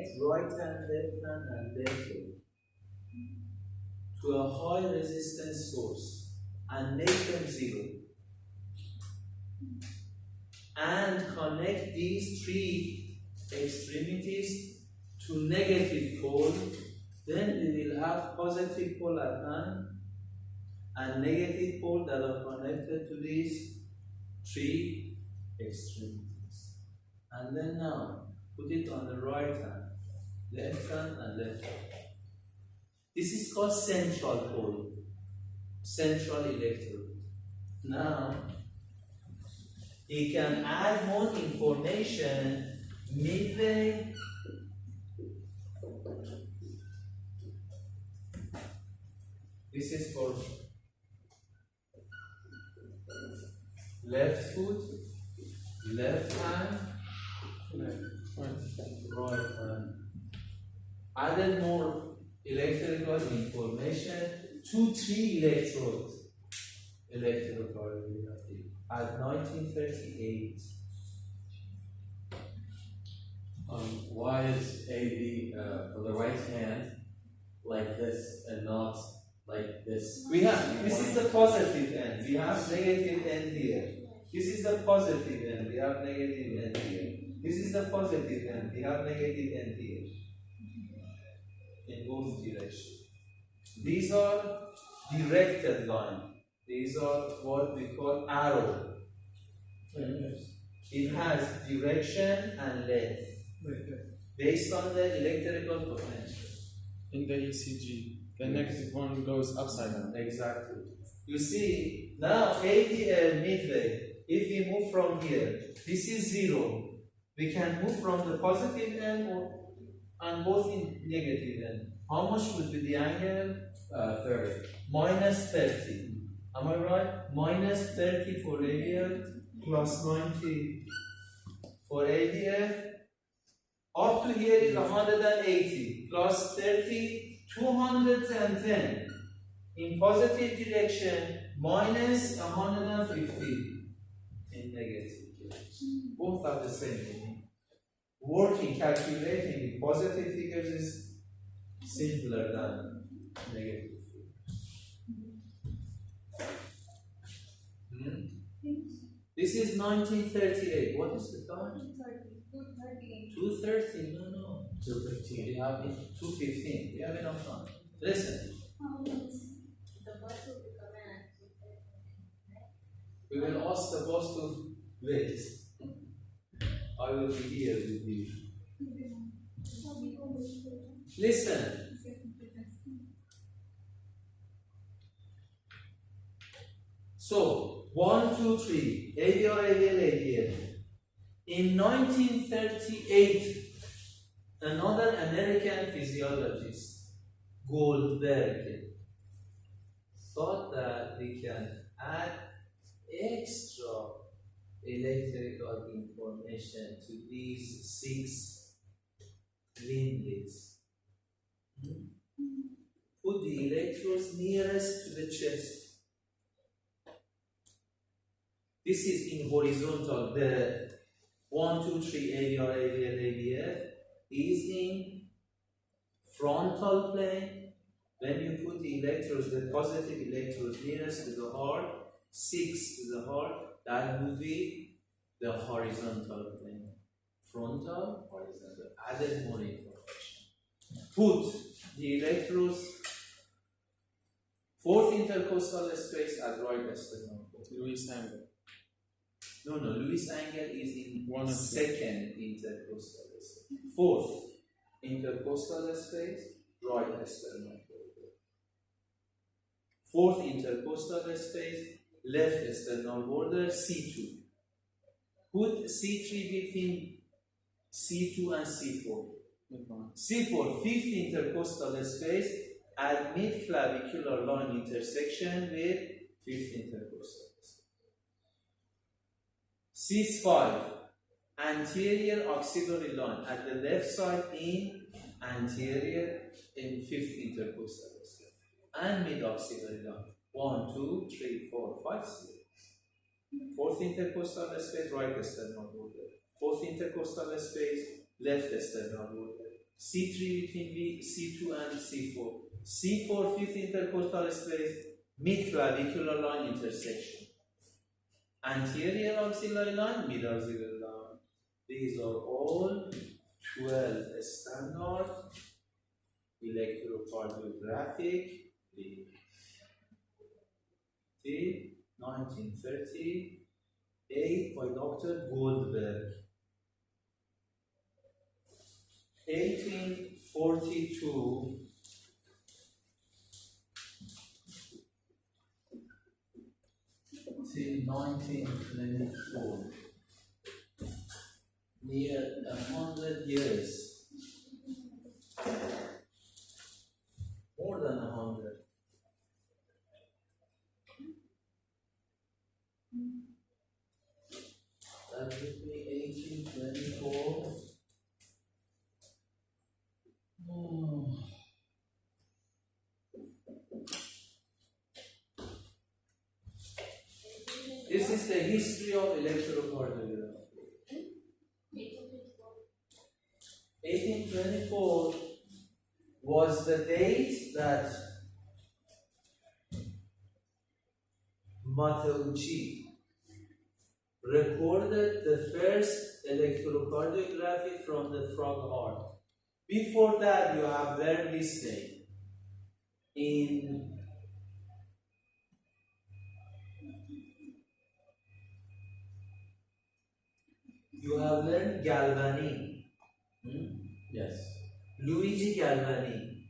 connect right hand, left hand, and left leg to a high resistance source and make them zero. And connect these three extremities to negative pole, then we will have positive pole at hand and negative pole that are connected to these three extremities. And then now, put it on the right hand, left hand and left hand. This is called central pole, central electrode. Now, you can add more information midway. This is for left foot, left hand, right hand. Added more electrical information, 2-3 electrodes. Electrocardiography at 1938. Why is AB for the right hand like this and not like this? We have, this is the positive end. We have negative end here. This is the positive end. We have negative end here. This is the positive end. We have negative end here. In both directions. These are directed line. These are what we call arrow. It has direction and length based on the electrical potential. In the ECG, the negative one goes upside down. Exactly. You see, now ADL midway, if we move from here, this is 0. We can move from the positive end and both in negative end. How much would be the angle? 30. Minus 30. Am I right? Minus 30 for ADL, plus 90 for ADF. Up to here is 180, plus 30, 210. In positive direction, minus 150 in negative direction. Both are the same meaning. Working, calculating with positive figures is simpler than negative figures. This is 1938. What is the time? 2:30. No. 2:15. We have 2:15. We have enough time. Listen. We will ask the boss to wait. I will be here with you. Listen. So, 1, 2, 3, ABR, ABL, ABL. In 1938, another American physiologist, Goldberg, thought that we can add extra electrical information to these 6 windlays. Put the electrodes nearest to the chest. This is in horizontal. The 1, 2, 3 ABR, ABL, ABF is in frontal plane. When you put the electrodes, the positive electrodes nearest to the heart, 6 to the heart, that would be the horizontal plane. Frontal, horizontal. Added more information. Put the electrodes 4th intercostal space at right sternum. Louis angle. No, Lewis angle is in 2nd intercostal space. 4th intercostal space, right sternum. 4th intercostal space, left sternal border, C2. Put C3 between C2 and C4. C4, 5th intercostal space, at mid-clavicular line intersection with 5th intercostal space. C5, anterior auxiliary line at the left side in anterior in 5th intercostal space. And mid-auxiliary line. 1, 2, 3, 4, 5, 6. 4th intercostal space, right sternal border. 4th intercostal space, left sternal border. C3 between C2 and C4. C4, fifth intercostal space, mid-clavicular line intersection. Anterior axillary line, mid-axillary line. These are all 12 standard electrocardiographic leads. 1938 by Dr. Goldberg. 1842 till 1924. Near 100 years. More than 100. That would be 1824. Oh. This is the history of electrocardiography. 1824 was the date that Matteucci recorded the first electrocardiography from the frog heart. Before that, you have learned this name. You have learned Galvani. Yes. Luigi Galvani,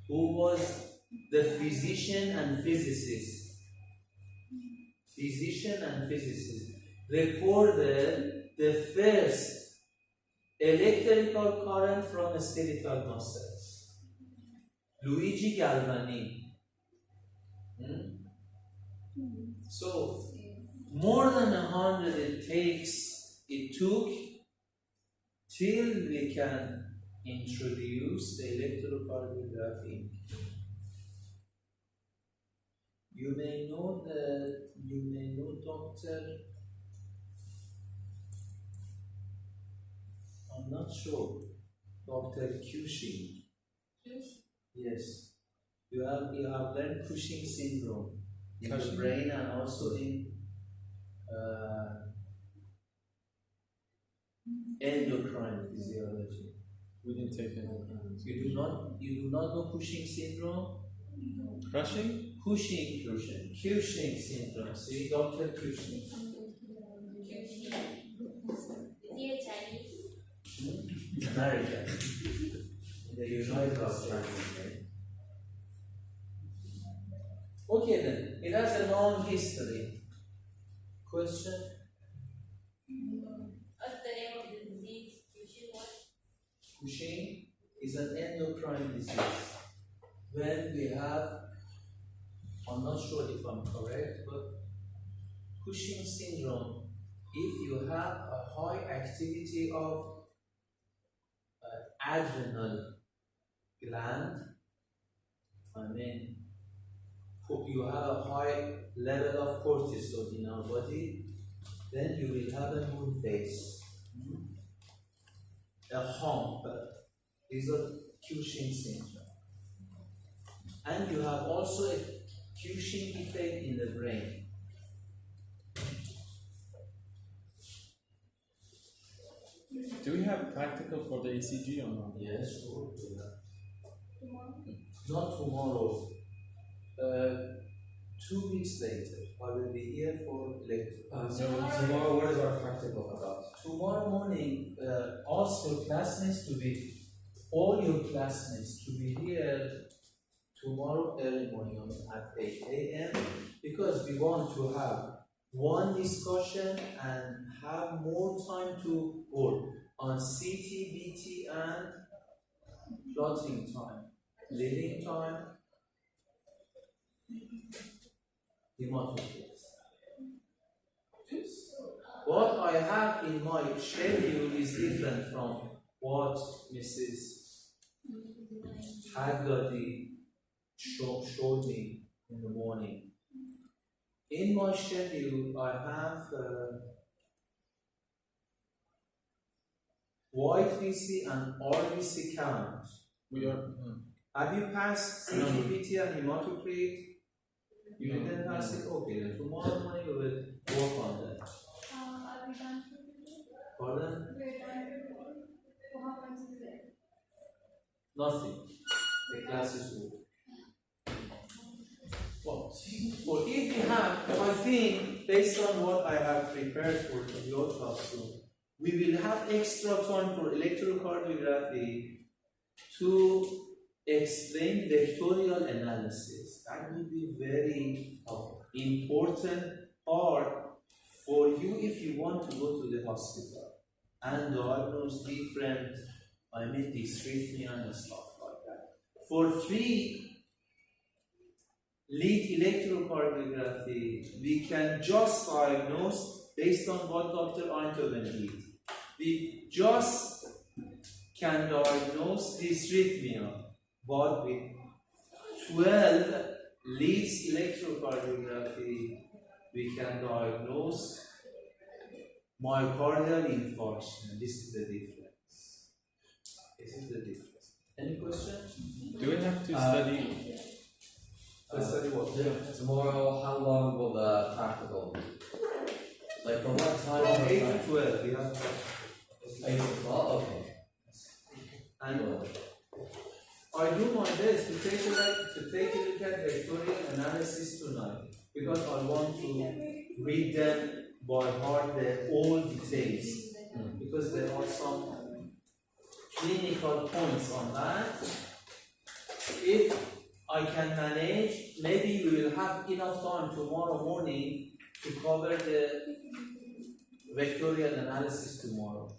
who was the physician and physicist, recorded the first electrical current from skeletal muscles. Luigi Galvani. So, more than 100 it took till we can introduce the electrocardiography. You may know Dr. I'm not sure. Dr. Cushing. Yes. You have learned Cushing syndrome in the brain and also in endocrine physiology. We didn't take endocrine. You do not know Cushing syndrome? Crushing? Cushing syndrome. See, Dr. Cushing. Is he a Chinese? American. In the United States. Okay then, it has a long history. Question? What's the name of the disease? Cushing what? Cushing is an endocrine disease. When we have, I'm not sure if I'm correct, but Cushing syndrome, if you have a high activity of adrenal gland, you have a high level of cortisol in our body, then you will have a moon face, a hump. These are Cushing syndrome. And you have also a Cushing effect in the brain. Do we have practical for the ECG or not? Yes, sure. Not tomorrow. 2 weeks later, I will be here for lecture. So tomorrow, what is our practical about? Tomorrow morning, ask your classmates all your classmates to be here tomorrow early morning at 8 a.m. because we want to have one discussion and have more time to work on CT, BT, and plotting time, leading time, hematocrit. What I have in my schedule is different from what Mrs. Haggadi showed me in the morning. In my schedule, I have white VC and RBC count. We are. Have you passed No. CGPT and hematocrit? You No. didn't pass it? Okay, then tomorrow morning we will work on that. Are we done? Pardon? We're done. What happens is it? Nothing. The class is over. Well, if you have, I think, based on what I have prepared for your classroom, we will have extra time for electrocardiography to explain vectorial analysis. That will be very important part for you if you want to go to the hospital and diagnose different, dysrhythmia and stuff like that. For 3 lead electrocardiography, we can just diagnose based on what Dr. Einthoven did. We just can diagnose dysrhythmia, but with 12 leads electrocardiography, we can diagnose myocardial infarction. This is the difference. This is the difference. Any questions? Do we have to study? Study what? Tomorrow, how long will the practical be? Like from what time? From to 8 what to 12, we have 8 to 12? Okay. and I do my best to take a look at vectorial analysis tonight because I want to read them by heart, all details, because there are some clinical points on that. If I can manage, maybe we will have enough time tomorrow morning to cover the vectorial analysis tomorrow.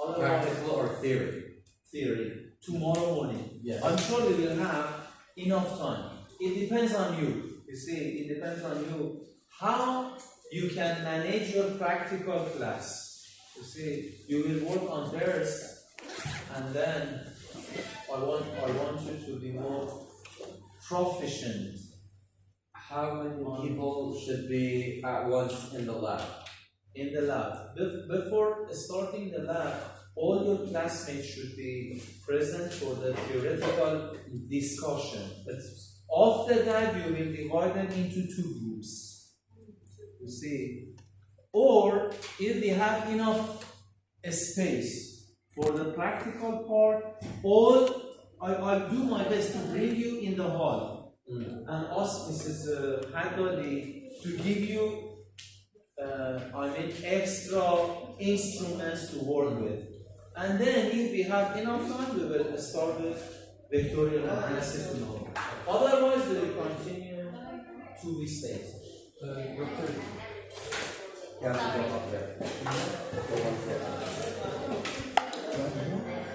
Otherwise, Practical or theory? theory. Tomorrow morning. Yes. I'm sure we will have enough time. It depends on you. You see, it depends on you how you can manage your practical class. You see, you will work on theirs, and then I want you to be more proficient. How many people should be at once in the lab? In the lab. Before starting the lab, all your classmates should be present for the theoretical discussion. But after that, you will divide them into 2 groups. You see, or if we have enough space for the practical part, I'll do my best to bring you in the hall and ask Mrs. Hadley to give you extra instruments to work with. And then if we have enough time, we will start with vectorial analysis tomorrow. Otherwise, we will continue 2 weeks later. Yeah, we go up there.